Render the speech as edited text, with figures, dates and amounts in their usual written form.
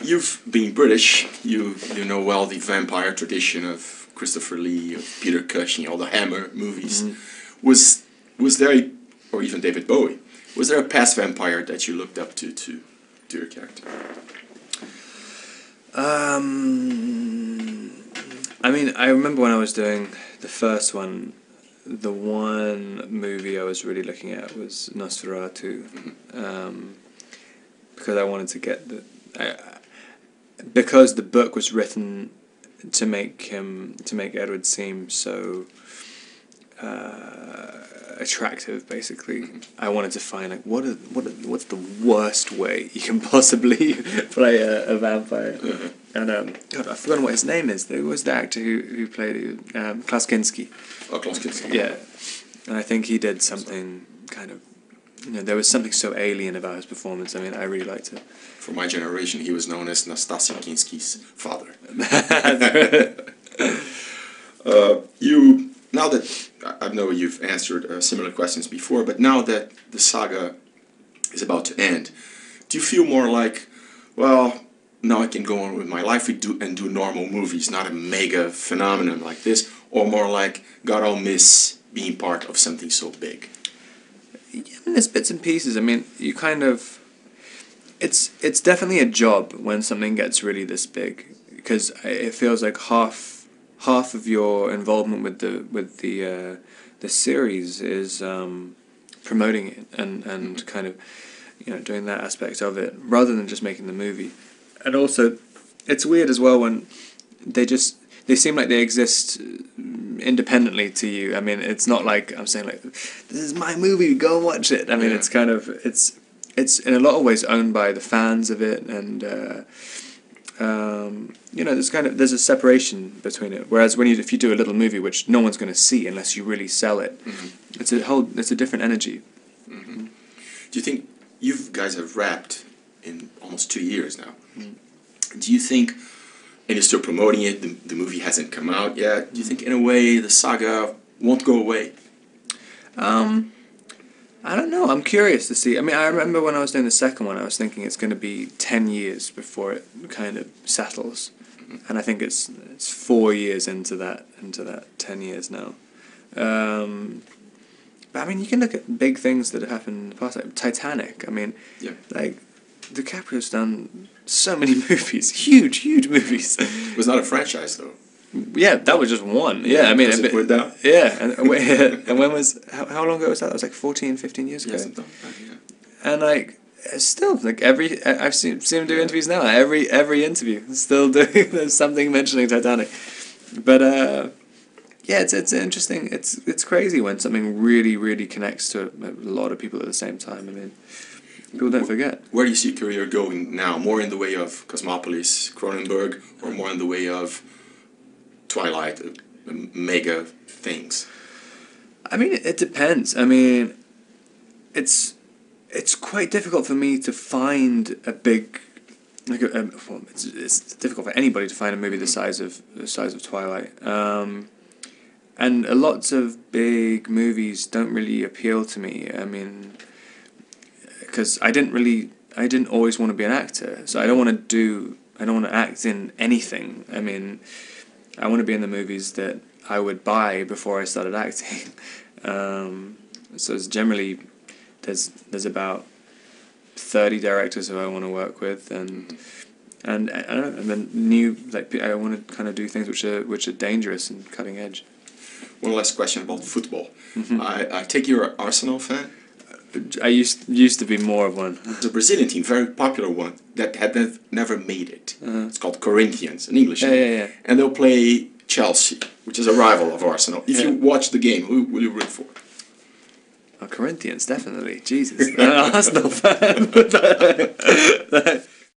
you've been British. You know well the vampire tradition of Christopher Lee, of Peter Cushing, all the Hammer movies. Mm-hmm. Was there, or even David Bowie, was there a past vampire that you looked up to your character? I mean, I remember when I was doing the first one, the one movie I was really looking at was Nosferatu, because I wanted to get because the book was written to make Edward seem so attractive. Basically, I wanted to find like what's the worst way you can possibly play a vampire. And God, I've forgotten what his name is. There was the actor who played it, Klaus Kinski. Oh, Klaus Kinski. Yeah, and I think he did something kind of. There was something so alien about his performance. I mean, I really liked it. For my generation, he was known as Nastasia Kinski's father. Now that I know you've answered similar questions before, but now that the saga is about to end, do you feel more like, well, now I can go on with my life and do normal movies, not a mega phenomenon like this, or more like, God, I'll miss being part of something so big? Yeah, there's bits and pieces. I mean, you kind of, it's definitely a job when something gets really this big, because it feels like half of your involvement with the series is promoting it and kind of doing that aspect of it rather than just making the movie. And also, it's weird as well when they seem like they exist independently to you. I mean, it's not like I'm saying like, this is my movie, go and watch it. I mean, it's kind of it's in a lot of ways owned by the fans of it, and there's a separation between it. Whereas if you do a little movie which no one's going to see unless you really sell it, it's a different energy. Mm-hmm. Do you think you guys have wrapped in almost 2 years now? Do you think, and you're still promoting it, the movie hasn't come out yet, do you think in a way the saga won't go away? I don't know. I'm curious to see. I mean, I remember when I was doing the second one, I was thinking it's going to be 10 years before it kind of settles. And I think it's 4 years into that 10 years now. But I mean, you can look at big things that have happened in the past, like Titanic. I mean, like DiCaprio's done so many movies, huge movies. It was not a franchise though. Yeah, that was just one. Yeah, I mean, it went down. Yeah, and when was how long ago was that? That was like 14, 15 years ago. Something like that, yeah. And like, still like I've seen him do interviews now. Every interview, still doing there's something mentioning Titanic. But yeah, it's interesting. It's crazy when something really connects to a lot of people at the same time. I mean, people don't forget. Where do you see your career going now? More in the way of Cosmopolis, Cronenberg, or more in the way of Twilight, mega things? I mean, it depends. I mean, it's quite difficult for me to find a big, like it's difficult for anybody to find a movie the size of Twilight. And lots of big movies don't really appeal to me. I mean, because I didn't always want to be an actor, so I don't want to act in anything. I mean, I want to be in the movies that I would buy before I started acting. So it's generally there's about 30 directors who I want to work with, and I don't know, and then new, like, I want to kind of do things which are dangerous and cutting edge. One last question about football. I take you're an Arsenal fan? I used to be more of one. It's a Brazilian team, very popular one, that had never made it. It's called Corinthians, an English team. Yeah. And they'll play Chelsea, which is a rival of Arsenal. If you watch the game, who will you root for? Oh, Corinthians, definitely. Jesus. I'm an Arsenal fan.